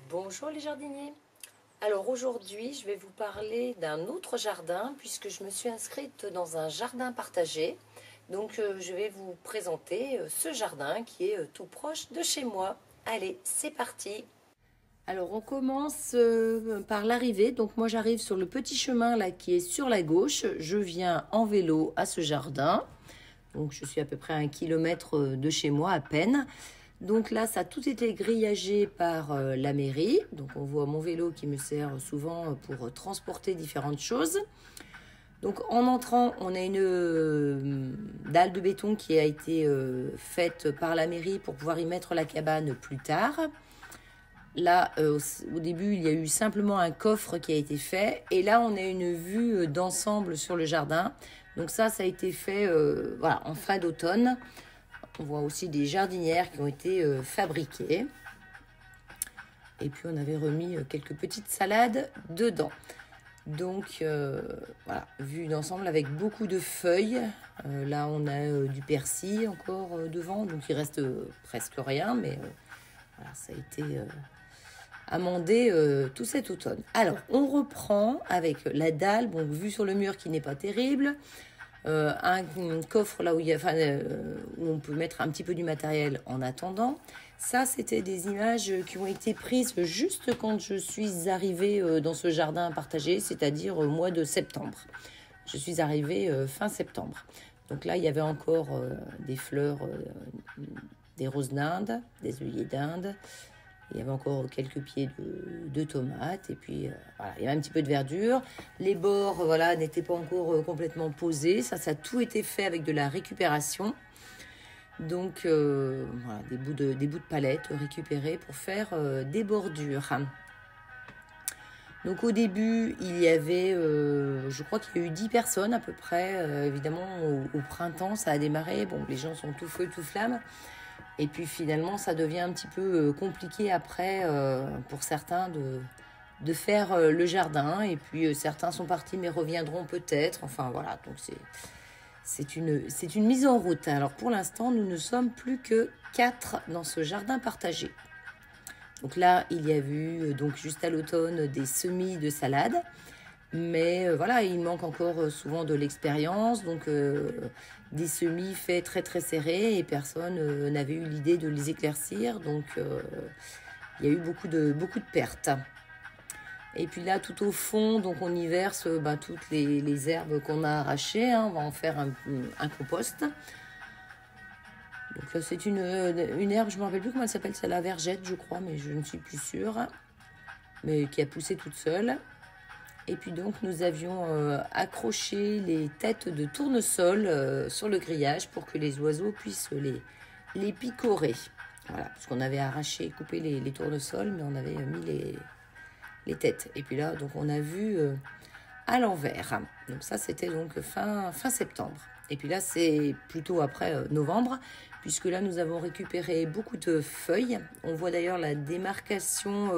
Bonjour les jardiniers. Alors aujourd'hui, je vais vous parler d'un autre jardin puisque je me suis inscrite dans un jardin partagé. Donc je vais vous présenter ce jardin qui est tout proche de chez moi. Allez, c'est parti. Alors on commence par l'arrivée. Donc moi j'arrive sur le petit chemin là qui est sur la gauche. Je viens en vélo à ce jardin. Donc je suis à peu près à 1 kilomètre de chez moi à peine. Donc là, ça a tout été grillagé par la mairie. Donc on voit mon vélo qui me sert souvent pour transporter différentes choses. Donc en entrant, on a une dalle de béton qui a été faite par la mairie pour pouvoir y mettre la cabane plus tard. Là, au début, il y a eu simplement un coffre qui a été fait. Et là, on a une vue d'ensemble sur le jardin. Donc ça a été fait voilà, en fin d'automne. On voit aussi des jardinières qui ont été fabriquées. Et puis, on avait remis quelques petites salades dedans. Donc, voilà, vue d'ensemble avec beaucoup de feuilles. Là, on a du persil encore devant. Donc, il reste presque rien. Mais voilà, ça a été amendé tout cet automne. Alors, on reprend avec la dalle. Bon, vue sur le mur qui n'est pas terrible. Un coffre là où, où on peut mettre un petit peu du matériel en attendant. Ça, c'était des images qui ont été prises juste quand je suis arrivée dans ce jardin partagé, c'est-à-dire au mois de septembre. Je suis arrivée fin septembre. Donc là, il y avait encore des fleurs, des roses d'Inde, des œillets d'Inde. Il y avait encore quelques pieds de tomates. Et puis, voilà, il y avait un petit peu de verdure. Les bords, voilà, n'étaient pas encore complètement posés. Ça a tout été fait avec de la récupération. Donc, voilà, des bouts de palette récupérés pour faire des bordures. Donc, au début, il y avait, je crois qu'il y a eu 10 personnes à peu près. Évidemment, au printemps, ça a démarré. Bon, les gens sont tout feu, tout flamme. Et puis finalement, ça devient un petit peu compliqué après pour certains de faire le jardin. Et puis certains sont partis mais reviendront peut-être. Enfin voilà, donc c'est une mise en route. Alors pour l'instant, nous ne sommes plus que 4 dans ce jardin partagé. Donc là, il y a eu donc juste à l'automne des semis de salade. Mais voilà, il manque encore souvent de l'expérience, donc des semis faits très très serrés et personne n'avait eu l'idée de les éclaircir, donc il y a eu beaucoup de pertes. Et puis là, tout au fond, donc on y verse toutes les herbes qu'on a arrachées, hein, on va en faire un compost. Donc c'est une herbe, je ne me rappelle plus comment elle s'appelle, c'est la vergette je crois, mais je ne suis plus sûre, mais qui a poussé toute seule. Et puis donc, nous avions accroché les têtes de tournesol sur le grillage pour que les oiseaux puissent les picorer. Voilà, parce qu'on avait arraché et coupé les tournesols, mais on avait mis les têtes. Et puis là, donc, on a vu à l'envers. Donc ça, c'était donc fin septembre. Et puis là, c'est plutôt après novembre, puisque là, nous avons récupéré beaucoup de feuilles. On voit d'ailleurs la démarcation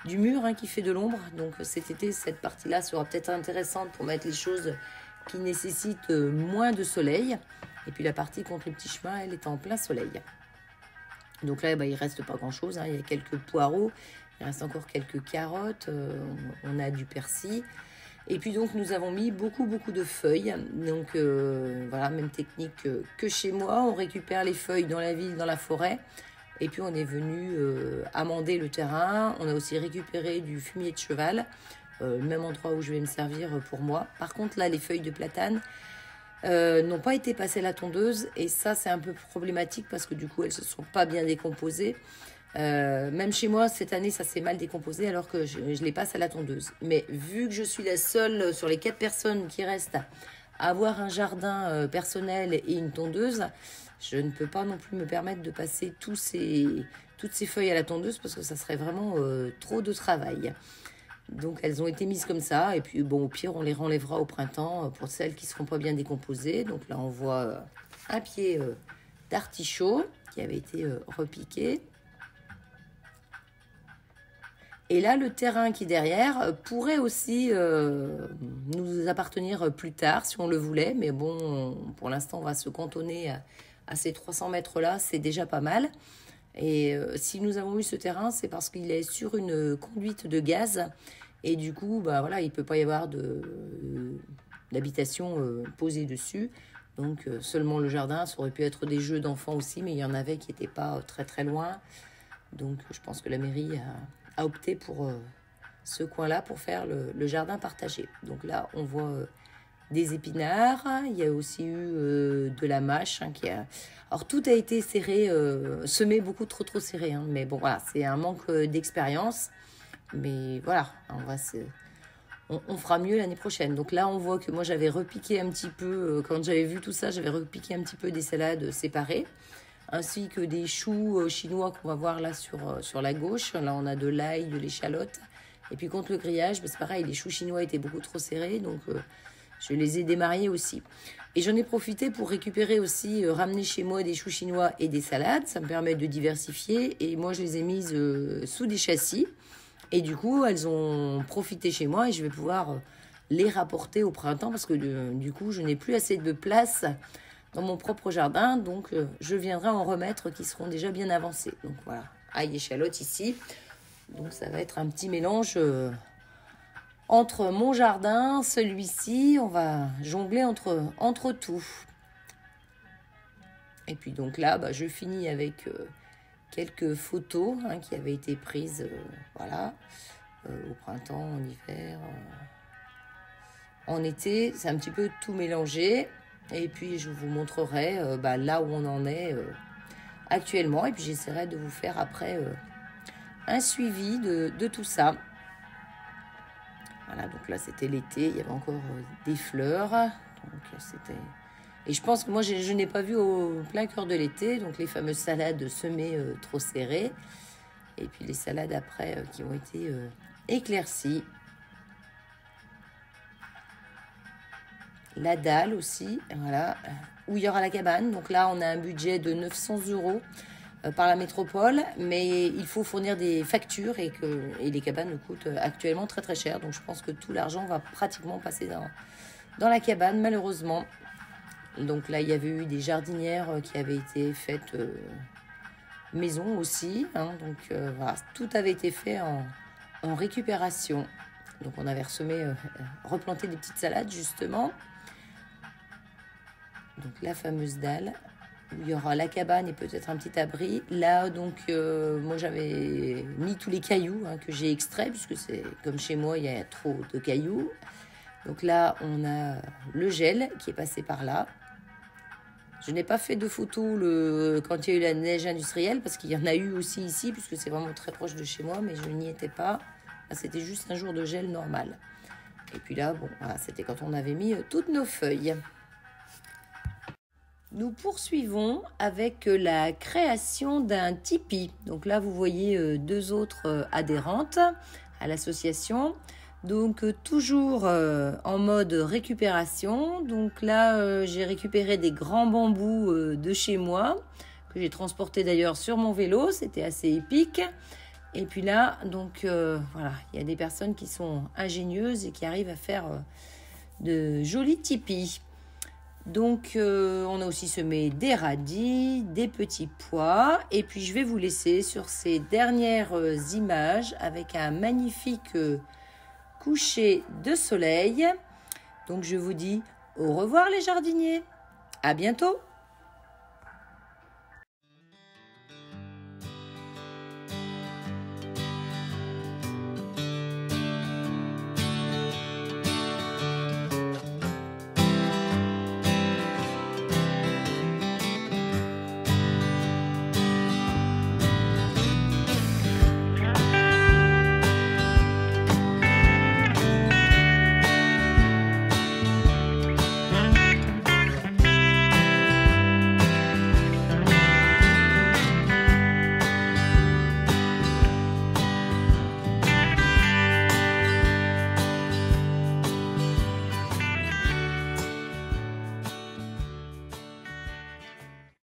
du mur qui fait de l'ombre. Donc cet été, cette partie-là sera peut-être intéressante pour mettre les choses qui nécessitent moins de soleil. Et puis la partie contre le petit chemin, elle est en plein soleil. Donc là, il ne reste pas grand-chose. Il y a quelques poireaux, il reste encore quelques carottes, on a du persil. Et puis donc nous avons mis beaucoup de feuilles. Donc voilà, même technique que chez moi. On récupère les feuilles dans la ville, dans la forêt. Et puis on est venu amender le terrain. On a aussi récupéré du fumier de cheval. Le même endroit où je vais me servir pour moi. Par contre là, les feuilles de platane n'ont pas été passées à la tondeuse. Et ça, c'est un peu problématique parce que du coup, elles ne se sont pas bien décomposées. Même chez moi, cette année, ça s'est mal décomposé alors que je les passe à la tondeuse. Mais vu que je suis la seule sur les 4 personnes qui restent à avoir un jardin personnel et une tondeuse, je ne peux pas non plus me permettre de passer toutes ces feuilles à la tondeuse parce que ça serait vraiment trop de travail. Donc elles ont été mises comme ça et puis bon, au pire, on les renlèvera au printemps pour celles qui ne seront pas bien décomposées. Donc là, on voit un pied d'artichaut qui avait été repiqué. Et là, le terrain qui est derrière pourrait aussi nous appartenir plus tard, si on le voulait. Mais bon, pour l'instant, on va se cantonner à ces 300 mètres-là. C'est déjà pas mal. Et si nous avons eu ce terrain, c'est parce qu'il est sur une conduite de gaz. Et du coup, bah, voilà, il ne peut pas y avoir d'habitation posée dessus. Donc seulement le jardin, ça aurait pu être des jeux d'enfants aussi, mais il y en avait qui n'étaient pas très très loin. Donc je pense que la mairie a opté pour ce coin-là pour faire le jardin partagé. Donc là, on voit des épinards. Il y a aussi eu de la mâche. Alors tout a été serré, semé beaucoup trop serré. Hein. Mais bon, voilà, c'est un manque d'expérience. Mais voilà, on fera mieux l'année prochaine. Donc là, on voit que moi, j'avais repiqué un petit peu, quand j'avais vu tout ça, j'avais repiqué un petit peu des salades séparées, ainsi que des choux chinois qu'on va voir là sur la gauche. Là, on a de l'ail, de l'échalote. Et puis contre le grillage, c'est pareil, les choux chinois étaient beaucoup trop serrés, donc je les ai démariés aussi. Et j'en ai profité pour récupérer aussi, ramener chez moi des choux chinois et des salades. Ça me permet de diversifier. Et moi, je les ai mises sous des châssis. Et du coup, elles ont profité chez moi et je vais pouvoir les rapporter au printemps parce que du coup, je n'ai plus assez de place dans mon propre jardin. Donc, je viendrai en remettre qui seront déjà bien avancés. Donc voilà, ail et échalote ici. Donc, ça va être un petit mélange entre mon jardin, celui-ci. On va jongler entre tout. Et puis donc là, bah, je finis avec... quelques photos qui avaient été prises voilà, au printemps, en hiver, en été. C'est un petit peu tout mélangé. Et puis, je vous montrerai là où on en est actuellement. Et puis, j'essaierai de vous faire après un suivi de tout ça. Voilà, donc là, c'était l'été. Il y avait encore des fleurs. Donc, c'était... Et je pense que moi, je n'ai pas vu au plein cœur de l'été, donc les fameuses salades semées trop serrées. Et puis les salades après qui ont été éclaircies. La dalle aussi, voilà, où il y aura la cabane. Donc là, on a un budget de 900 € par la métropole, mais il faut fournir des factures et les cabanes coûtent actuellement très très cher. Donc je pense que tout l'argent va pratiquement passer dans la cabane, malheureusement. Donc là, il y avait eu des jardinières qui avaient été faites maison aussi. Donc voilà, tout avait été fait en récupération. Donc on avait replanté des petites salades justement. Donc la fameuse dalle, où il y aura la cabane et peut-être un petit abri. Là, donc, moi j'avais mis tous les cailloux que j'ai extraits, puisque c'est comme chez moi, il y a trop de cailloux. Donc là, on a le gel qui est passé par là. Je n'ai pas fait de photos quand il y a eu la neige industrielle, parce qu'il y en a eu aussi ici, puisque c'est vraiment très proche de chez moi, mais je n'y étais pas. C'était juste un jour de gel normal. Et puis là, bon, voilà, c'était quand on avait mis toutes nos feuilles. Nous poursuivons avec la création d'un Tipeee. Donc là, vous voyez deux autres adhérentes à l'association. Donc toujours en mode récupération. Donc là, j'ai récupéré des grands bambous de chez moi, que j'ai transportés d'ailleurs sur mon vélo. C'était assez épique. Et puis là, donc voilà, il y a des personnes qui sont ingénieuses et qui arrivent à faire de jolis tipis. Donc on a aussi semé des radis, des petits pois. Et puis je vais vous laisser sur ces dernières images avec un magnifique coucher de soleil. Donc je vous dis au revoir les jardiniers. À bientôt.